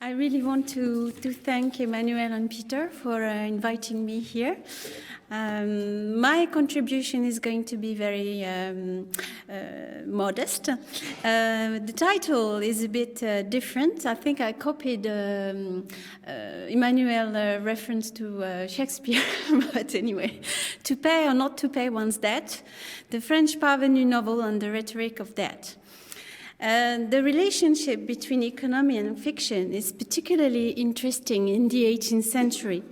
I really want to thank Emmanuel and Peter for inviting me here. My contribution is going to be very modest. The title is a bit different. I think I copied Emmanuel's reference to Shakespeare, but anyway, To Pay or Not to Pay One's Debt, the French Parvenu novel on the rhetoric of debt. The relationship between economy and fiction is particularly interesting in the 18th century,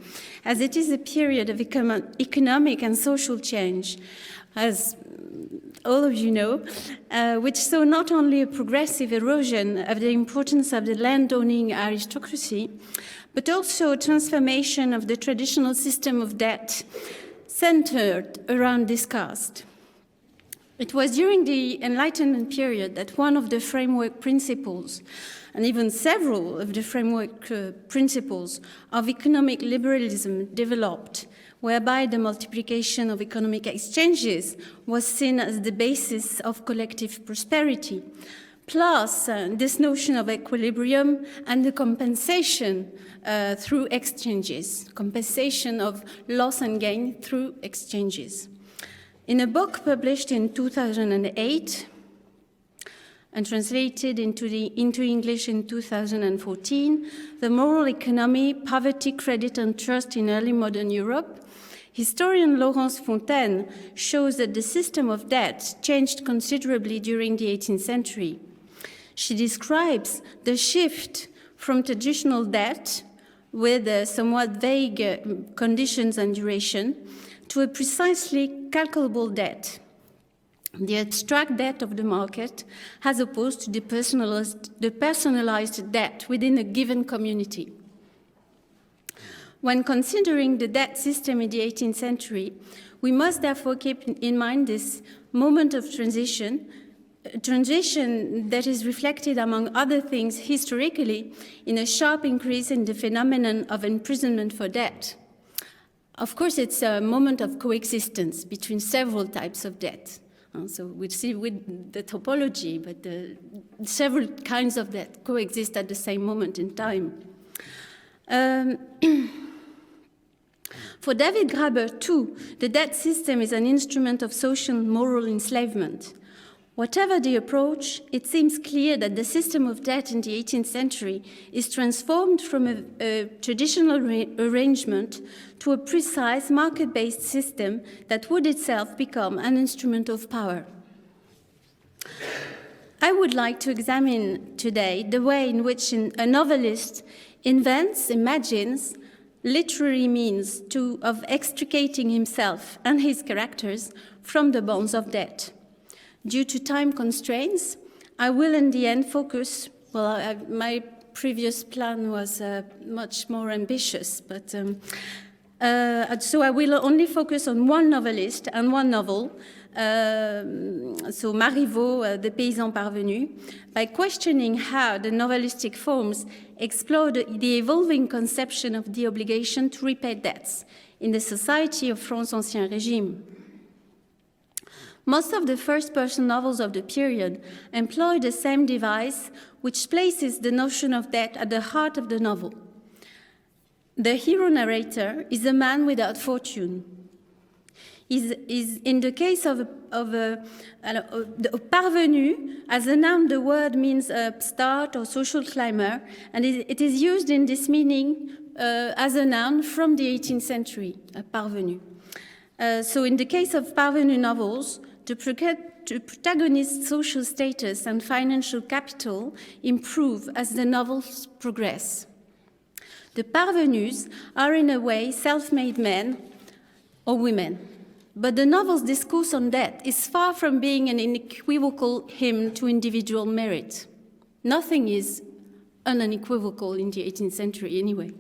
as it is a period of economic and social change, as all of you know, which saw not only a progressive erosion of the importance of the landowning aristocracy, but also a transformation of the traditional system of debt centered around this caste. It was during the Enlightenment period that one of the framework principles, and even several of the framework principles of economic liberalism developed, whereby the multiplication of economic exchanges was seen as the basis of collective prosperity, plus this notion of equilibrium and the compensation through exchanges, compensation of loss and gain through exchanges. In a book published in 2008 and translated into English in 2014, The Moral Economy, Poverty, Credit and Trust in Early Modern Europe, historian Laurence Fontaine shows that the system of debt changed considerably during the 18th century. She describes the shift from traditional debt with somewhat vague conditions and duration to a precisely calculable debt, the abstract debt of the market, as opposed to the personalized debt within a given community. When considering the debt system in the 18th century, we must therefore keep in mind this moment of transition, a transition that is reflected, among other things, historically, in a sharp increase in the phenomenon of imprisonment for debt. Of course, it's a moment of coexistence between several types of debt. So we see with the topology, but several kinds of debt coexist at the same moment in time. For David Graeber, too, the debt system is an instrument of social and moral enslavement. Whatever the approach, it seems clear that the system of debt in the 18th century is transformed from a traditional arrangement to a precise market-based system that would itself become an instrument of power. I would like to examine today the way in which a novelist invents, imagines, literary means of extricating himself and his characters from the bonds of debt. Due to time constraints, I will in the end focus, my previous plan was much more ambitious, but so I will only focus on one novelist and one novel, so Marivaux, The Paysan Parvenu, by questioning how the novelistic forms explore the evolving conception of the obligation to repay debts in the society of France Ancien Régime. Most of the first-person novels of the period employ the same device, which places the notion of debt at the heart of the novel. The hero narrator is a man without fortune. In the case of parvenu, as a noun, the word means upstart or social climber, and it is used in this meaning as a noun from the 18th century, parvenu. So in the case of parvenu novels, the protagonist's social status and financial capital improve as the novels progress. The parvenus are in a way self-made men or women, but the novel's discourse on debt is far from being an unequivocal hymn to individual merit. Nothing is unequivocal in the 18th century anyway.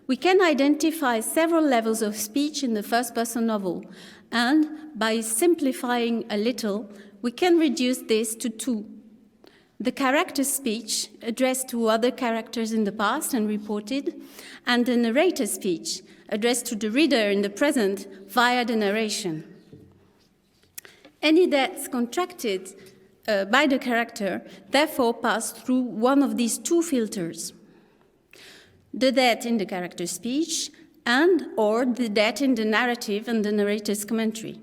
We can identify several levels of speech in the first-person novel, and by simplifying a little, we can reduce this to two. The character speech, addressed to other characters in the past and reported, and the narrator speech, addressed to the reader in the present via the narration. Any debts contracted by the character therefore pass through one of these two filters. the debt in the character's speech, and or the debt in the narrative and the narrator's commentary.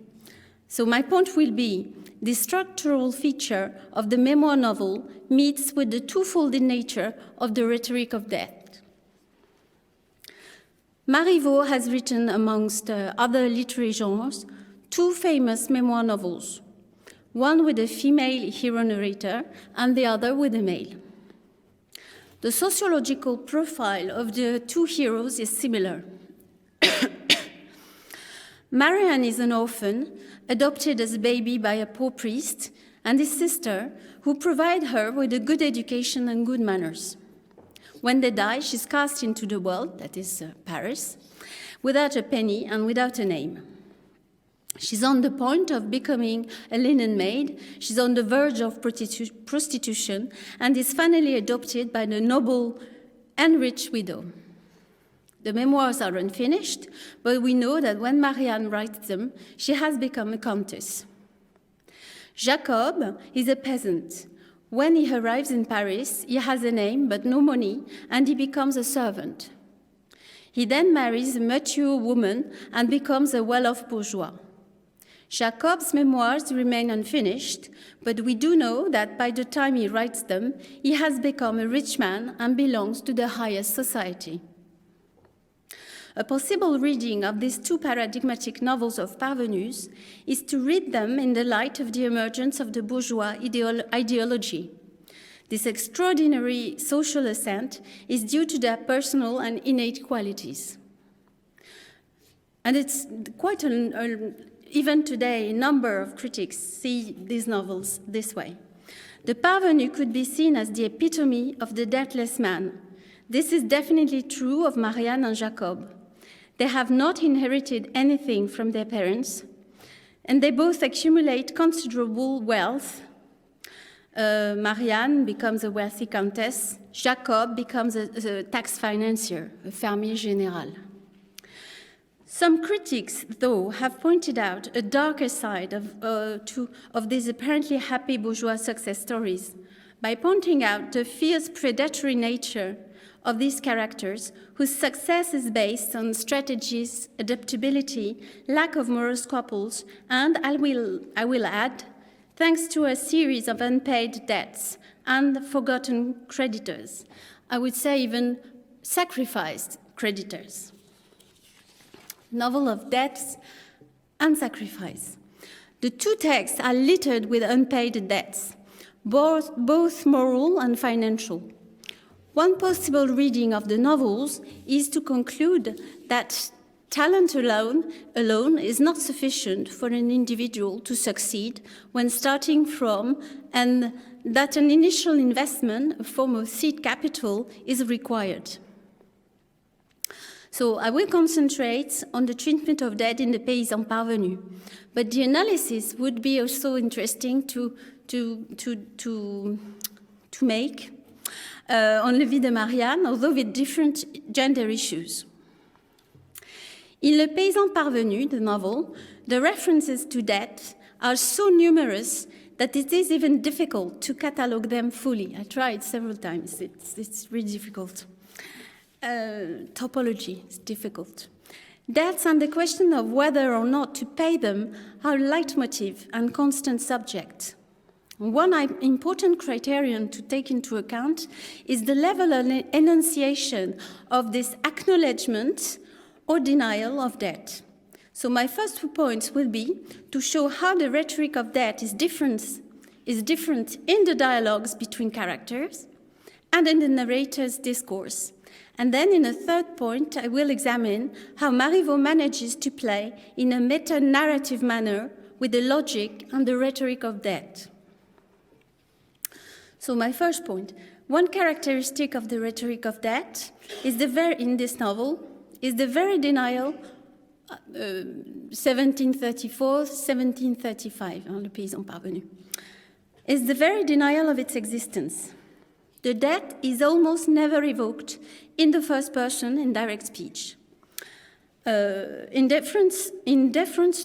So my point will be, the structural feature of the memoir novel meets with the twofold nature of the rhetoric of death. Marivaux has written, amongst other literary genres, two famous memoir novels, one with a female hero narrator and the other with a male. The sociological profile of the two heroes is similar. Marianne is an orphan, adopted as a baby by a poor priest and his sister, who provide her with a good education and good manners. When they die, she's cast into the world, that is Paris, without a penny and without a name. She's on the point of becoming a linen maid, she's on the verge of prostitution, and is finally adopted by the noble and rich widow. The memoirs are unfinished, but we know that when Marianne writes them, she has become a countess. Jacob is a peasant. When he arrives in Paris, he has a name but no money, and he becomes a servant. He then marries a mature woman and becomes a well-off bourgeois. Jacob's memoirs remain unfinished, but we do know that by the time he writes them, he has become a rich man and belongs to the highest society. A possible reading of these two paradigmatic novels of Parvenus is to read them in the light of the emergence of the bourgeois ideology. This extraordinary social ascent is due to their personal and innate qualities. And it's quite even today, a number of critics see these novels this way. The Parvenu could be seen as the epitome of the deathless man. This is definitely true of Marianne and Jacob. They have not inherited anything from their parents, and they both accumulate considerable wealth. Marianne becomes a wealthy countess. Jacob becomes a tax financier, a fermier général. Some critics, though, have pointed out a darker side of these apparently happy bourgeois success stories by pointing out the fierce predatory nature of these characters, whose success is based on strategies, adaptability, lack of moral scruples, and I will add, thanks to a series of unpaid debts and forgotten creditors. I would say even sacrificed creditors. Novel of debts and sacrifice. The two texts are littered with unpaid debts, both moral and financial. One possible reading of the novels is to conclude that talent alone is not sufficient for an individual to succeed when starting from, and that an initial investment, a form of seed capital, is required. So I will concentrate on the treatment of debt in the Paysan Parvenu, but the analysis would be also interesting to make on La Vie de Marianne, although with different gender issues. In Le Paysan Parvenu, the novel, the references to debt are so numerous that it is even difficult to catalogue them fully. I tried several times. It's really difficult. Topology is difficult. Debts and the question of whether or not to pay them are leitmotif and constant subject. One important criterion to take into account is the level of enunciation of this acknowledgement or denial of debt. So my first 2 points will be to show how the rhetoric of debt is different in the dialogues between characters and in the narrator's discourse. And then in a third point, I will examine how Marivaux manages to play in a meta-narrative manner with the logic and the rhetoric of debt. So my first point, one characteristic of the rhetoric of debt is in this novel is the very denial, 1734, 1735, Le Paysan Parvenu, is the very denial of its existence. The debt is almost never evoked in the first person in direct speech. In deference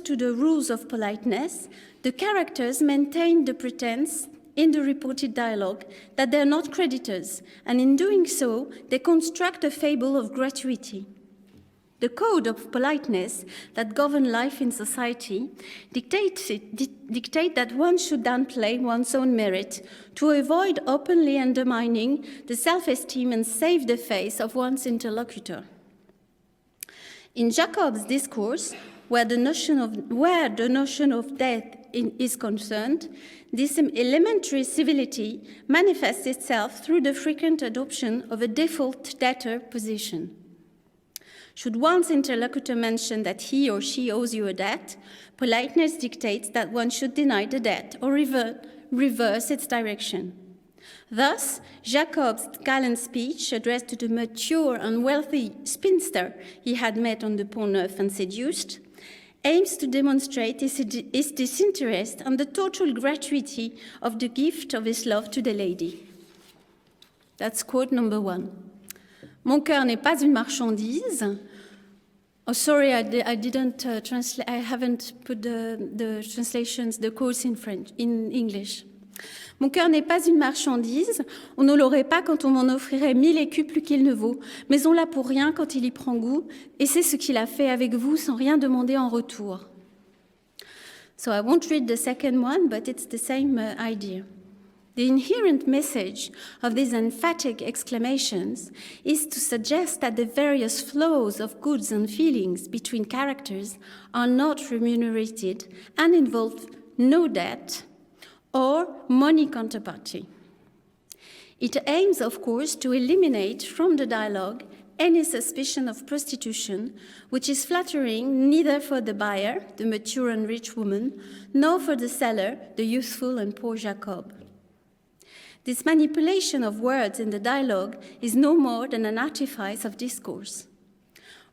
to the rules of politeness, the characters maintain the pretense in the reported dialogue that they're not creditors, and in doing so, they construct a fable of gratuity. The code of politeness that govern life in society dictate that one should downplay one's own merit to avoid openly undermining the self-esteem and save the face of one's interlocutor. In Jacob's discourse, where the notion of death is concerned, this elementary civility manifests itself through the frequent adoption of a default debtor position. Should one's interlocutor mention that he or she owes you a debt, politeness dictates that one should deny the debt or reverse its direction. Thus, Jacob's gallant speech addressed to the mature and wealthy spinster he had met on the Pont Neuf and seduced aims to demonstrate his disinterest and the total gratuity of the gift of his love to the lady. That's quote number 1. Mon cœur n'est pas une marchandise. Oh, sorry, I didn't translate. I haven't put the translations, the quotes in French, in English. Mon cœur n'est pas une marchandise. On ne l'aurait pas quand on m'en offrirait 1000 écus plus qu'il ne vaut. Mais on l'a pour rien quand il y prend goût. Et c'est ce qu'il a fait avec vous sans rien demander en retour. So I won't read the second one, but it's the same idea. The inherent message of these emphatic exclamations is to suggest that the various flows of goods and feelings between characters are not remunerated and involve no debt or money counterparty. It aims, of course, to eliminate from the dialogue any suspicion of prostitution, which is flattering neither for the buyer, the mature and rich woman, nor for the seller, the youthful and poor Jacob. This manipulation of words in the dialogue is no more than an artifice of discourse.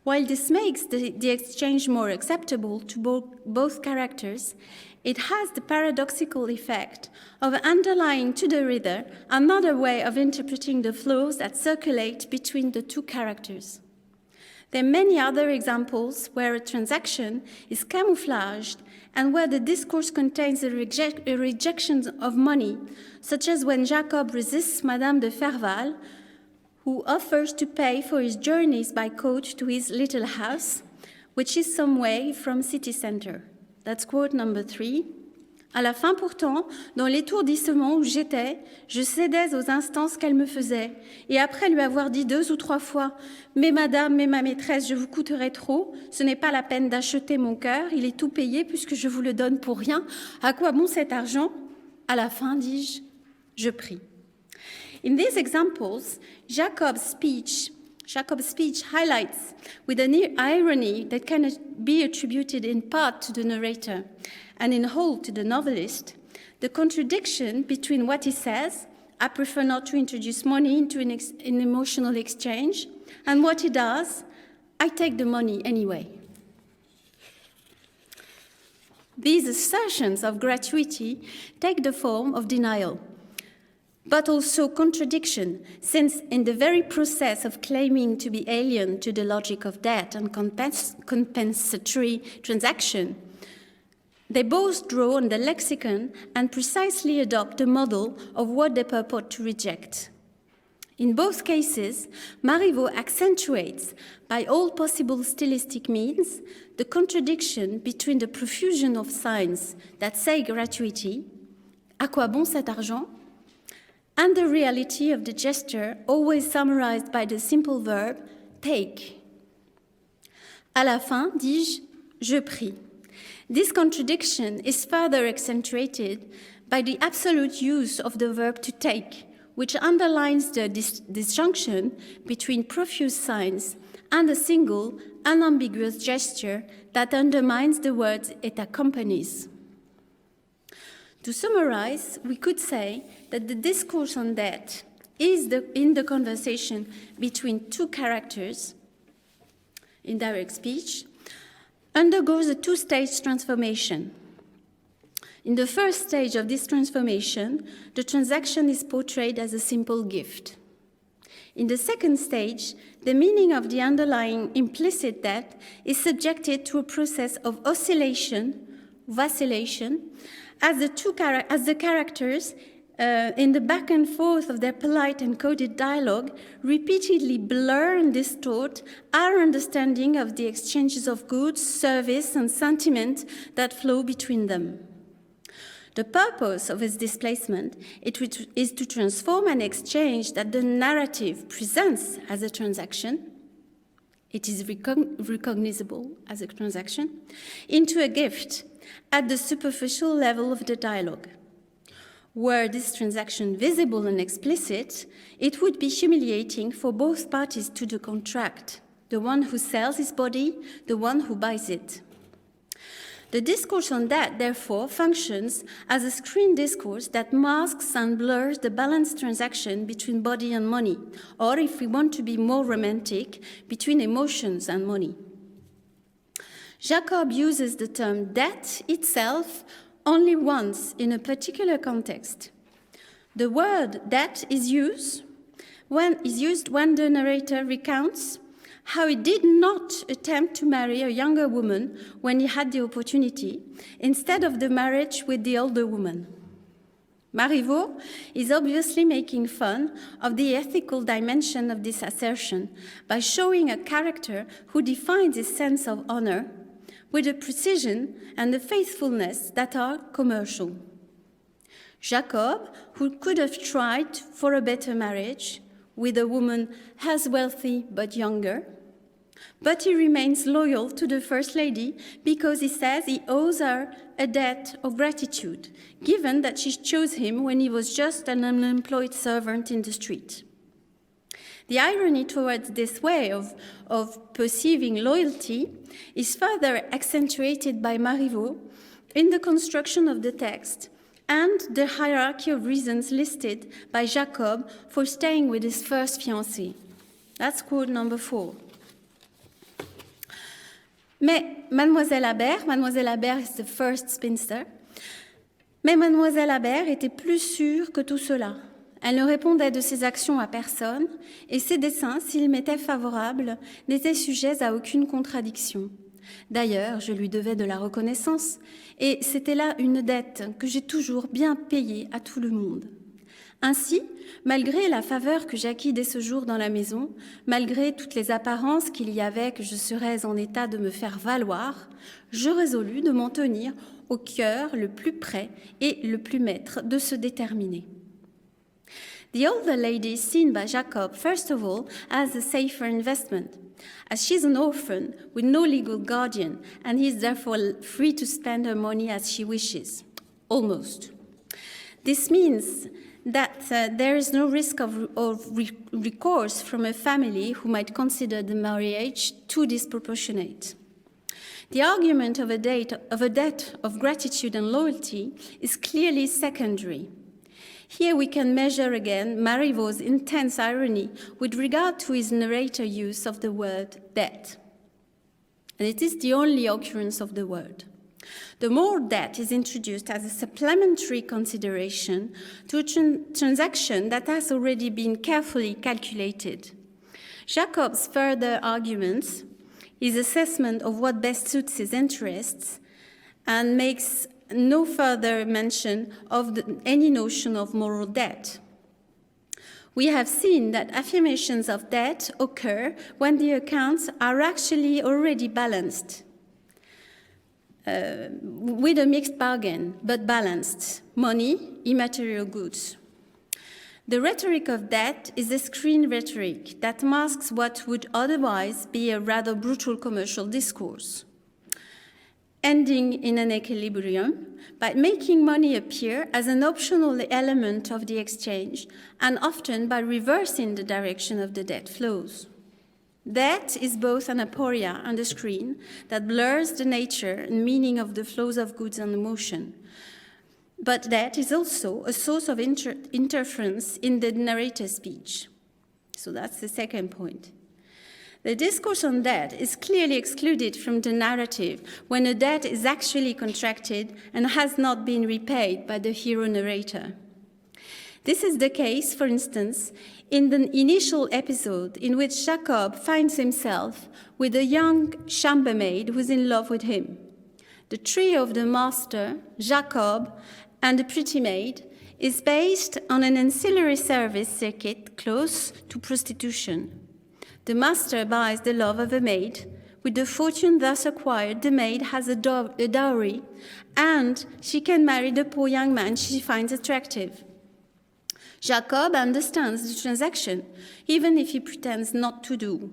While this makes the exchange more acceptable to both characters, it has the paradoxical effect of underlying to the reader another way of interpreting the flows that circulate between the two characters. There are many other examples where a transaction is camouflaged and where the discourse contains a rejection of money, such as when Jacob resists Madame de Ferval, who offers to pay for his journeys by coach to his little house, which is some way from city center. That's quote number 3. À la fin, pourtant, dans l'étourdissement où j'étais, je cédais aux instances qu'elle me faisait. Et après lui avoir dit 2 ou 3 fois « Mais madame, mais ma maîtresse, je vous coûterai trop. Ce n'est pas la peine d'acheter mon cœur. Il est tout payé puisque je vous le donne pour rien. À quoi bon cet argent ?» À la fin, dis-je, je prie. In these examples, Jacob's speech highlights with an irony that can be attributed in part to the narrator and in whole to the novelist, the contradiction between what he says, I prefer not to introduce money into an emotional exchange, and what he does, I take the money anyway. These assertions of gratuity take the form of denial, but also contradiction, since in the very process of claiming to be alien to the logic of debt and compensatory transaction, they both draw on the lexicon and precisely adopt the model of what they purport to reject. In both cases, Marivaux accentuates, by all possible stylistic means, the contradiction between the profusion of signs that say gratuity, à quoi bon cet argent, and the reality of the gesture always summarized by the simple verb take. À la fin, dis-je, je prie. This contradiction is further accentuated by the absolute use of the verb to take, which underlines the disjunction between profuse signs and a single, unambiguous gesture that undermines the words it accompanies. To summarize, we could say that the discourse on debt is in the conversation between two characters, indirect speech, undergoes a two-stage transformation. In the first stage of this transformation, the transaction is portrayed as a simple gift. In the second stage, the meaning of the underlying implicit debt is subjected to a process of oscillation, vacillation, as the characters in the back and forth of their polite and coded dialogue, repeatedly blur and distort our understanding of the exchanges of goods, service, and sentiment that flow between them. The purpose of its displacement is to transform an exchange that the narrative presents as a transaction, it is recognizable as a transaction, into a gift at the superficial level of the dialogue. Were this transaction visible and explicit, it would be humiliating for both parties to the contract, the one who sells his body, the one who buys it. The discourse on that, therefore, functions as a screen discourse that masks and blurs the balanced transaction between body and money, or, if we want to be more romantic, between emotions and money. Jacob uses the term debt itself only once in a particular context. The word debt is used when the narrator recounts how he did not attempt to marry a younger woman when he had the opportunity, instead of the marriage with the older woman. Marivaux is obviously making fun of the ethical dimension of this assertion by showing a character who defines his sense of honor with a precision and a faithfulness that are commercial. Jacob, who could have tried for a better marriage with a woman as wealthy but younger, but he remains loyal to the First Lady because he says he owes her a debt of gratitude, given that she chose him when he was just an unemployed servant in the street. The irony towards this way of perceiving loyalty is further accentuated by Marivaux in the construction of the text and the hierarchy of reasons listed by Jacob for staying with his first fiancée. That's quote number 4. Mais Mademoiselle Habert is the first spinster, mais Mademoiselle Habert était plus sûre que tout cela. Elle ne répondait de ses actions à personne, et ses desseins, s'ils m'étaient favorables, n'étaient sujets à aucune contradiction. D'ailleurs, je lui devais de la reconnaissance, et c'était là une dette que j'ai toujours bien payée à tout le monde. Ainsi, malgré la faveur que j'acquis dès ce jour dans la maison, malgré toutes les apparences qu'il y avait que je serais en état de me faire valoir, je résolus de m'en tenir au cœur le plus près et le plus maître de se déterminer. The older lady is seen by Jacob, first of all, as a safer investment, as she's an orphan with no legal guardian, and he is therefore free to spend her money as she wishes, almost. This means that there is no risk of recourse from a family who might consider the marriage too disproportionate. The argument of a debt of gratitude and loyalty is clearly secondary. Here we can measure again Marivaux's intense irony with regard to his narrator use of the word debt. And it is the only occurrence of the word. The more debt is introduced as a supplementary consideration to a transaction that has already been carefully calculated. Jacob's further arguments, his assessment of what best suits his interests, and makes no further mention of any notion of moral debt. We have seen that affirmations of debt occur when the accounts are actually already balanced, with a mixed bargain, but balanced, money, immaterial goods. The rhetoric of debt is a screen rhetoric that masks what would otherwise be a rather brutal commercial discourse, ending in an equilibrium by making money appear as an optional element of the exchange and often by reversing the direction of the debt flows. Debt is both an aporia and a screen that blurs the nature and meaning of the flows of goods and emotion. But debt is also a source of interference in the narrator's speech. So that's the second point. The discourse on debt is clearly excluded from the narrative when a debt is actually contracted and has not been repaid by the hero narrator. This is the case, for instance, in the initial episode in which Jacob finds himself with a young chambermaid who's in love with him. The trio of the master, Jacob, and the pretty maid is based on an ancillary service circuit close to prostitution. The master buys the love of a maid. With the fortune thus acquired, the maid has a dowry, and she can marry the poor young man she finds attractive. Jacob understands the transaction, even if he pretends not to.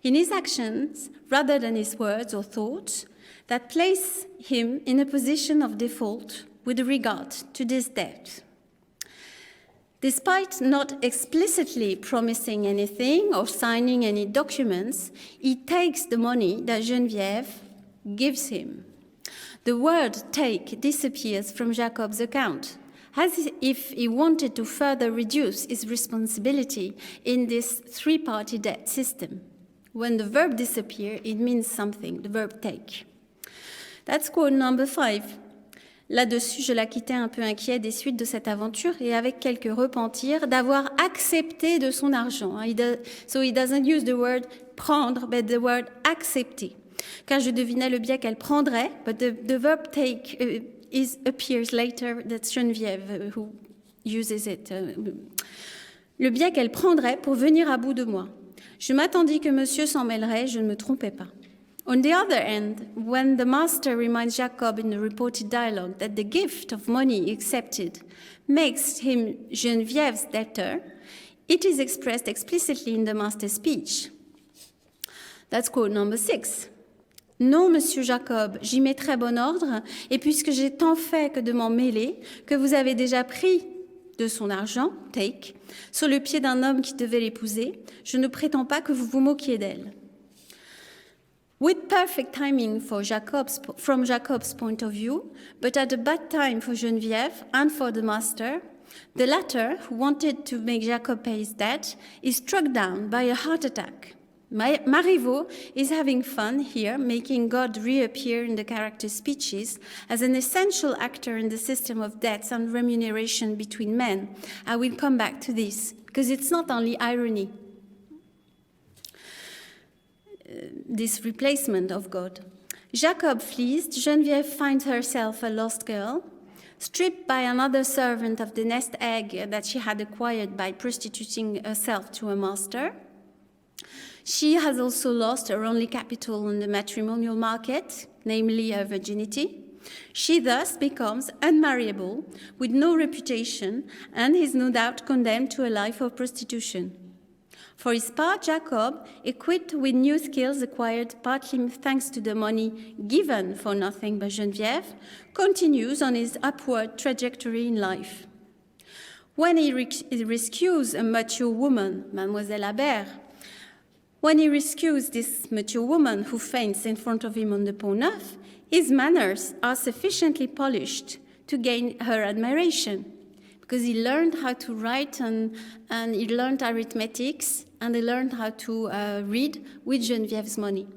In his actions, rather than his words or thoughts, that place him in a position of default with regard to this debt. Despite not explicitly promising anything or signing any documents, he takes the money that Geneviève gives him. The word take disappears from Jacob's account, as if he wanted to further reduce his responsibility in this three-party debt system. When the verb disappears, it means something, the verb take. That's quote number 5. Là-dessus, je la quittais un peu inquiet des suites de cette aventure et avec quelques repentirs d'avoir accepté de son argent. So he doesn't use the word prendre, but the word accepter. Car je devinais le biais qu'elle prendrait, but the verb take appears later. That's Geneviève who uses it. Le biais qu'elle prendrait pour venir à bout de moi. Je m'attendis que monsieur s'en mêlerait, je ne me trompais pas. On the other hand, when the master reminds Jacob in the reported dialogue that the gift of money accepted makes him Geneviève's debtor, it is expressed explicitly in the master's speech. That's quote number 6. Non, monsieur Jacob, j'y mettrai bon ordre, et puisque j'ai tant fait que de m'en mêler, que vous avez déjà pris de son argent, take, sur le pied d'un homme qui devait l'épouser, je ne prétends pas que vous vous moquiez d'elle. With perfect timing from Jacob's point of view, but at a bad time for Geneviève and for the master, the latter, who wanted to make Jacob pay his debt, is struck down by a heart attack. Marivaux is having fun here, making God reappear in the character's speeches as an essential actor in the system of debts and remuneration between men. I will come back to this, because it's not only irony. This replacement of God. Jacob flees, Geneviève finds herself a lost girl, stripped by another servant of the nest egg that she had acquired by prostituting herself to a master. She has also lost her only capital on the matrimonial market, namely her virginity. She thus becomes unmarriable, with no reputation, and is no doubt condemned to a life of prostitution. For his part, Jacob, equipped with new skills acquired partly thanks to the money given for nothing by Geneviève, continues on his upward trajectory in life. When he rescues a mature woman, Mademoiselle Habert, when he rescues this mature woman who faints in front of him on the Pont Neuf, his manners are sufficiently polished to gain her admiration, because he learned how to write and he learned arithmetics and he learned how to read with Geneviève's money.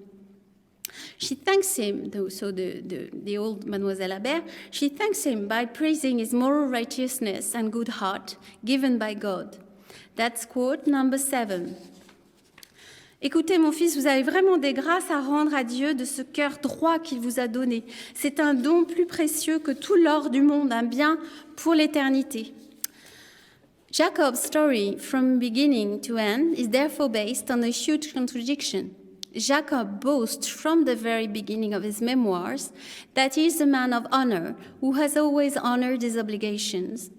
She thanks him, so the old Mademoiselle Habert, she thanks him by praising his moral righteousness and good heart given by God. That's quote number 7. Écoutez, mon fils, vous avez vraiment des grâces à rendre à Dieu de ce cœur droit qu'il vous a donné. C'est un don plus précieux que tout l'or du monde, un bien pour l'éternité. Jacob's story from beginning to end is therefore based on a huge contradiction. Jacob boasts from the very beginning of his memoirs that he is a man of honor who has always honored his obligations,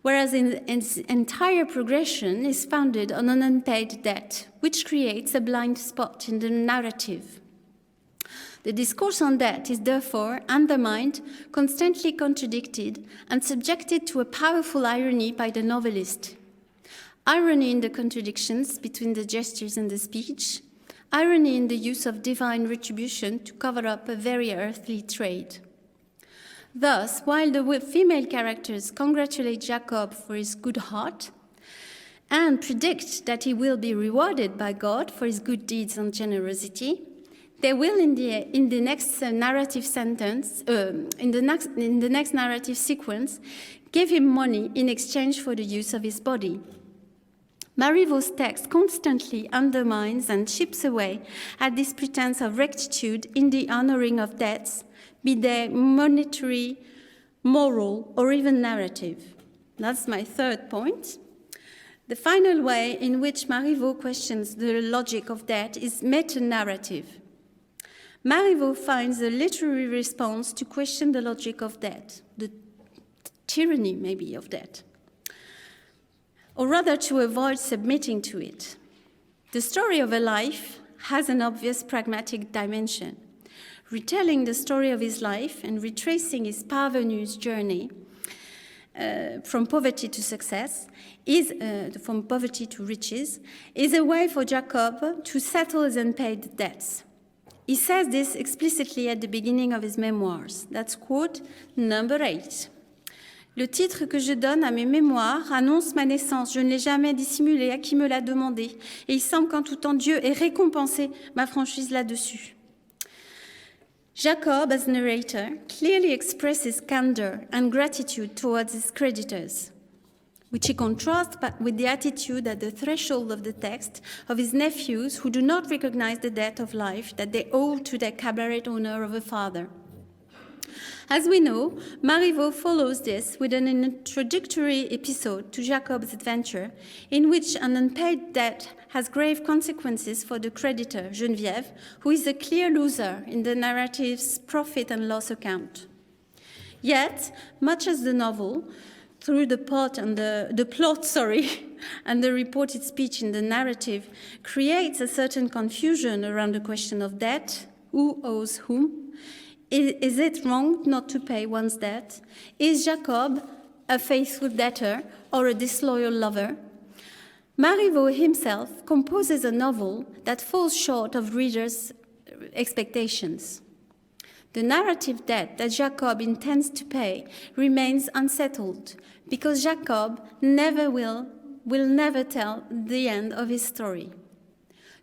whereas his entire progression is founded on an unpaid debt, which creates a blind spot in the narrative. The discourse on debt is therefore undermined, constantly contradicted, and subjected to a powerful irony by the novelist. Irony in the contradictions between the gestures and the speech, irony in the use of divine retribution to cover up a very earthly trade. Thus, while the female characters congratulate Jacob for his good heart and predict that he will be rewarded by God for his good deeds and generosity, they will, in the next narrative sequence, give him money in exchange for the use of his body. Marivaux's text constantly undermines and chips away at this pretense of rectitude in the honoring of debts, be they monetary moral, or even narrative. That's my third point. The final way in which Marivaux questions the logic of debt is meta-narrative. Marivaux finds a literary response to question the logic of debt, the tyranny, maybe, of debt, or rather to avoid submitting to it. The story of a life has an obvious pragmatic dimension. Retelling the story of his life and retracing his Parvenu's journey from poverty to success, from poverty to riches, is a way for Jacob to settle his unpaid debts. He says this explicitly at the beginning of his memoirs. That's quote number 8. Le titre que je donne à mes mémoires annonce ma naissance. Je ne l'ai jamais dissimulé à qui me l'a demandé. Et il semble qu'en tout temps, Dieu ait récompensé ma franchise là-dessus. Jacob, as narrator, clearly expresses candor and gratitude towards his creditors, which he contrasts with the attitude at the threshold of the text of his nephews who do not recognize the debt of life that they owe to their cabaret owner of a father. As we know, Marivaux follows this with an introductory episode to Jacob's adventure, in which an unpaid debt has grave consequences for the creditor, Geneviève, who is a clear loser in the narrative's profit and loss account. Yet, much as the novel, through the plot and the reported speech in the narrative, creates a certain confusion around the question of debt, who owes whom. Is it wrong not to pay one's debt? Is Jacob a faithful debtor or a disloyal lover? Marivaux himself composes a novel that falls short of readers' expectations. The narrative debt that Jacob intends to pay remains unsettled because Jacob will never tell the end of his story.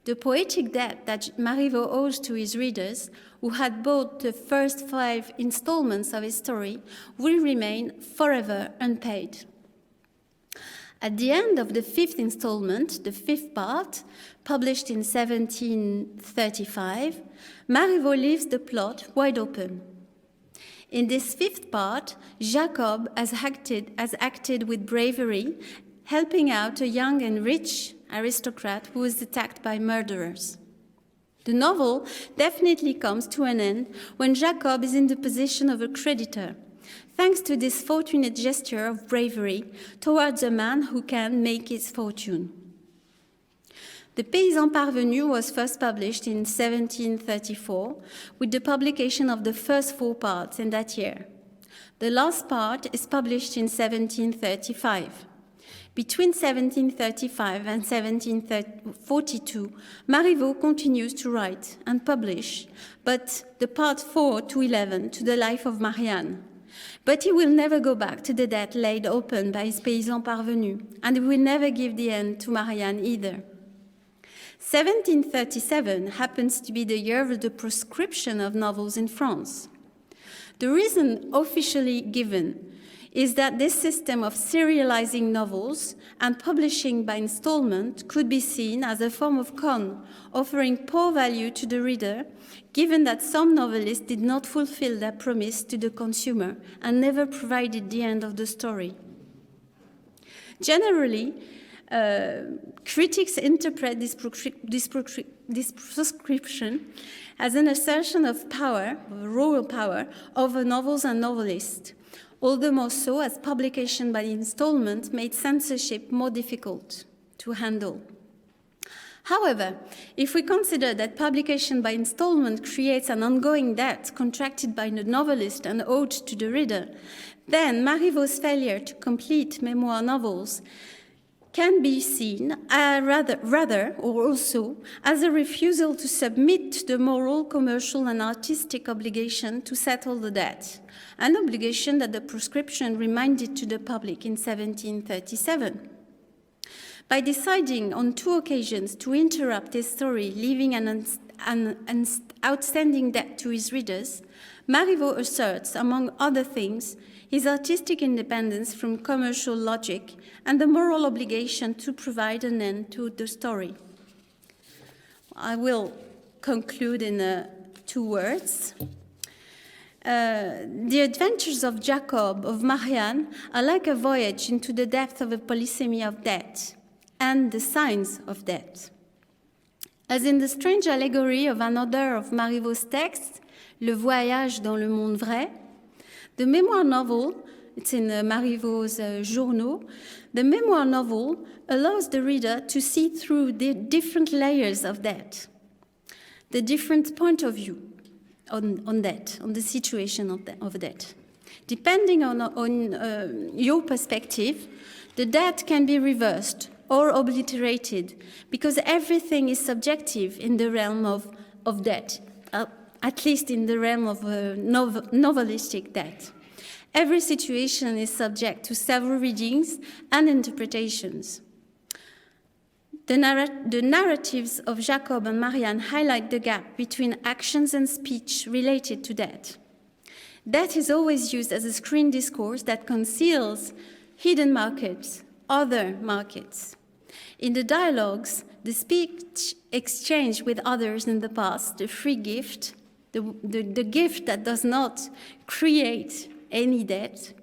The poetic debt that Marivaux owes to his readers, who had bought the first 5 installments of his story, will remain forever unpaid. At the end of the 5th installment, the 5th part, published in 1735, Marivaux leaves the plot wide open. In this 5th part, Jacob has acted with bravery, helping out a young and rich aristocrat who was attacked by murderers. The novel definitely comes to an end when Jacob is in the position of a creditor, thanks to this fortunate gesture of bravery towards a man who can make his fortune. The Paysan Parvenu was first published in 1734, with the publication of the first 4 parts in that year. The last part is published in 1735. Between 1735 and 1742, Marivaux continues to write and publish, but the part 4 to 11 to the life of Marianne. But he will never go back to the debt laid open by his Paysan Parvenu, and he will never give the end to Marianne either. 1737 happens to be the year of the proscription of novels in France. The reason officially given is that this system of serializing novels and publishing by installment could be seen as a form of con, offering poor value to the reader, given that some novelists did not fulfill their promise to the consumer and never provided the end of the story. Generally, critics interpret this proscription as an assertion of power, royal power, over novels and novelists, all the more so as publication by installment made censorship more difficult to handle. However, if we consider that publication by installment creates an ongoing debt contracted by the novelist and owed to the reader, then Marivaux's failure to complete memoir novels can be seen rather or also as a refusal to submit to the moral, commercial, and artistic obligation to settle the debt, an obligation that the proscription reminded to the public in 1737. By deciding on 2 occasions to interrupt his story, leaving an outstanding debt to his readers, Marivaux asserts, among other things, his artistic independence from commercial logic and the moral obligation to provide an end to the story. I will conclude in 2 words. The adventures of Jacob, of Marianne, are like a voyage into the depth of a polysemy of debt and the signs of debt. As in the strange allegory of another of Marivaux's texts, Le Voyage dans le Monde Vrai, the memoir novel, it's in Marivaux's journaux, the memoir novel allows the reader to see through the different layers of debt, the different point of view on debt, on the situation of debt. Depending on your perspective, the debt can be reversed or obliterated because everything is subjective in the realm of debt, at least in the realm of novelistic debt. Every situation is subject to several readings and interpretations. The narratives of Jacob and Marianne highlight the gap between actions and speech related to debt. Debt is always used as a screen discourse that conceals hidden markets, other markets. In the dialogues, the speech exchanged with others in the past, the free gift, the gift that does not create any debt,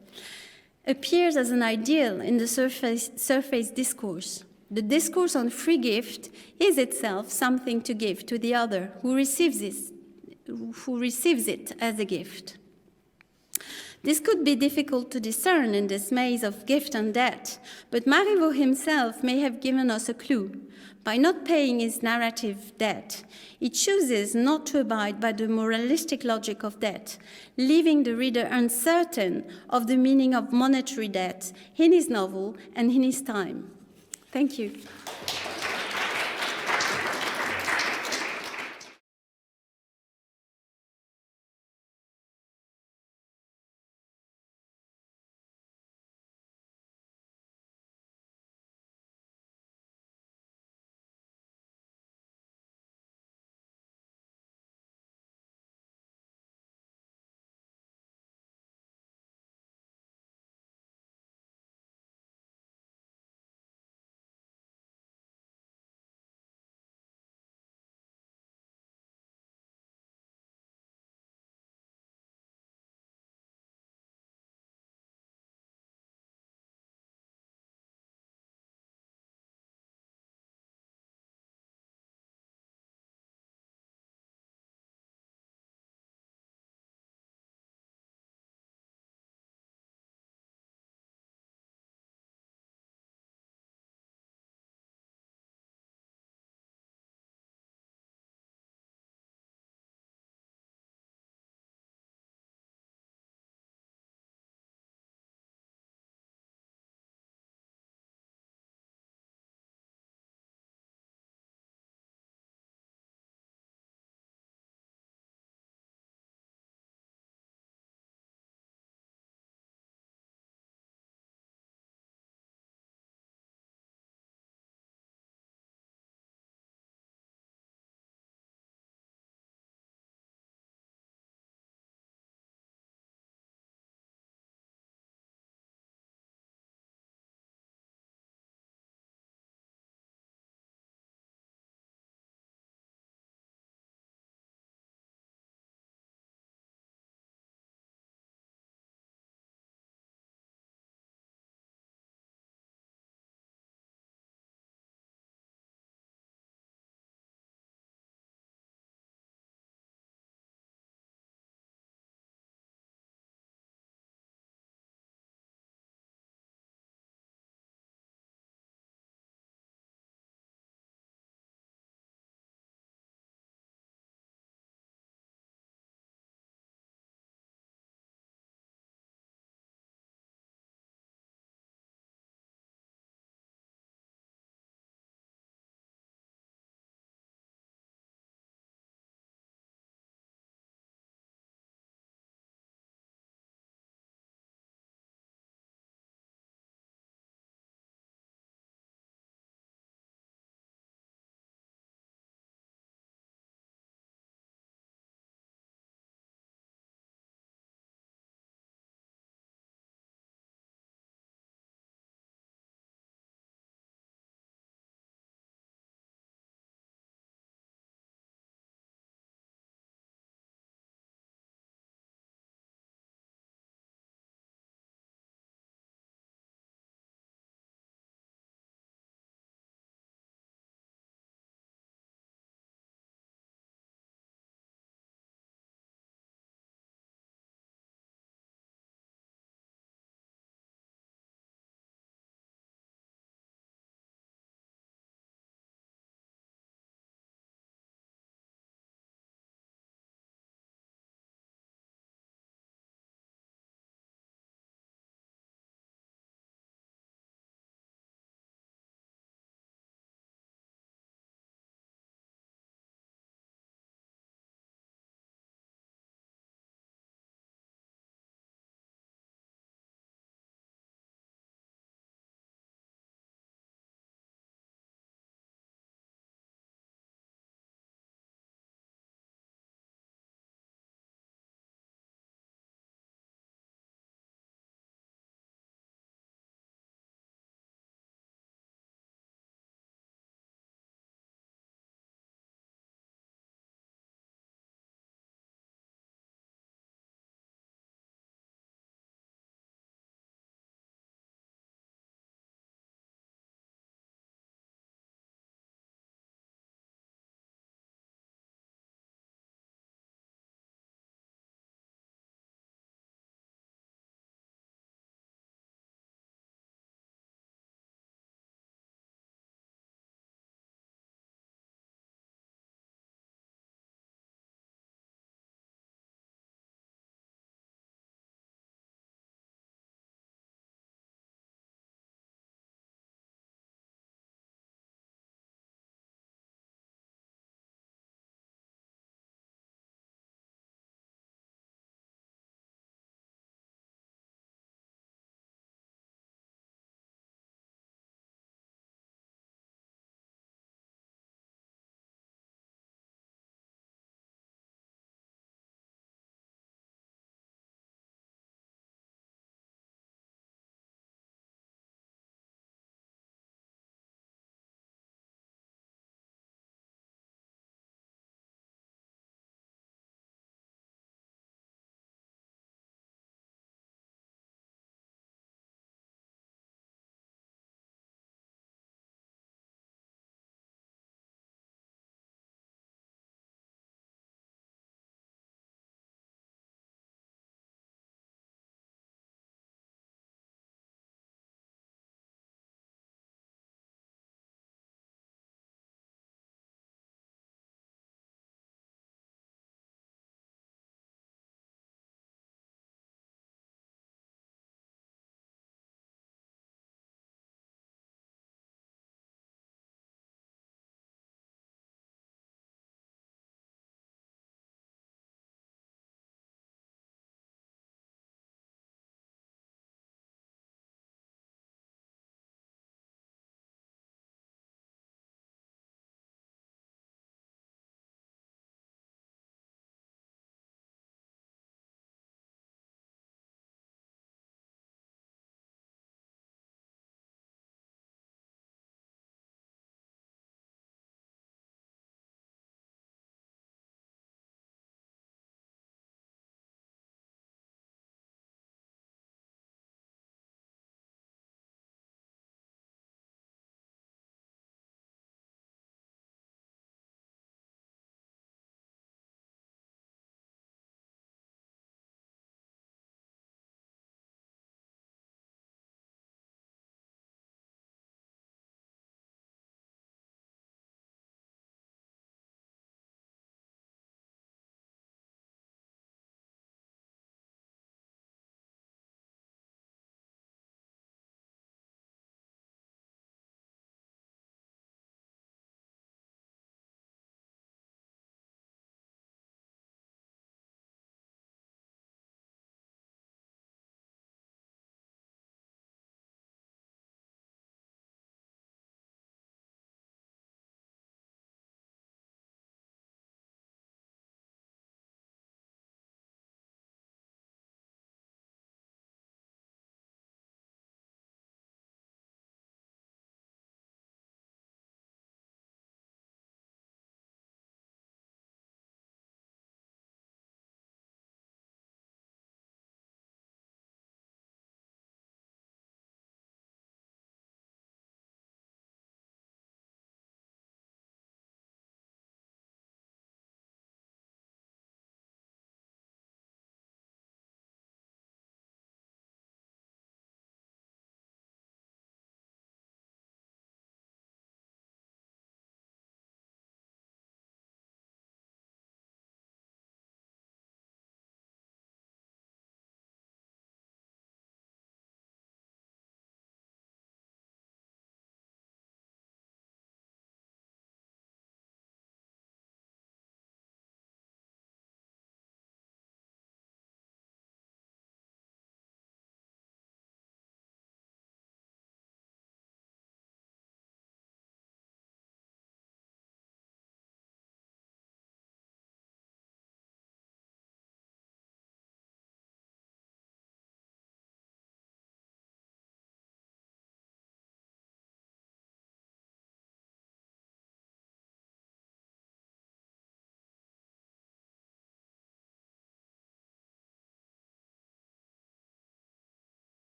appears as an ideal in the surface discourse. The discourse on free gift is itself something to give to the other who receives it as a gift. This could be difficult to discern in this maze of gift and debt, but Marivaux himself may have given us a clue. By not paying his narrative debt, he chooses not to abide by the moralistic logic of debt, leaving the reader uncertain of the meaning of monetary debt in his novel and in his time. Thank you.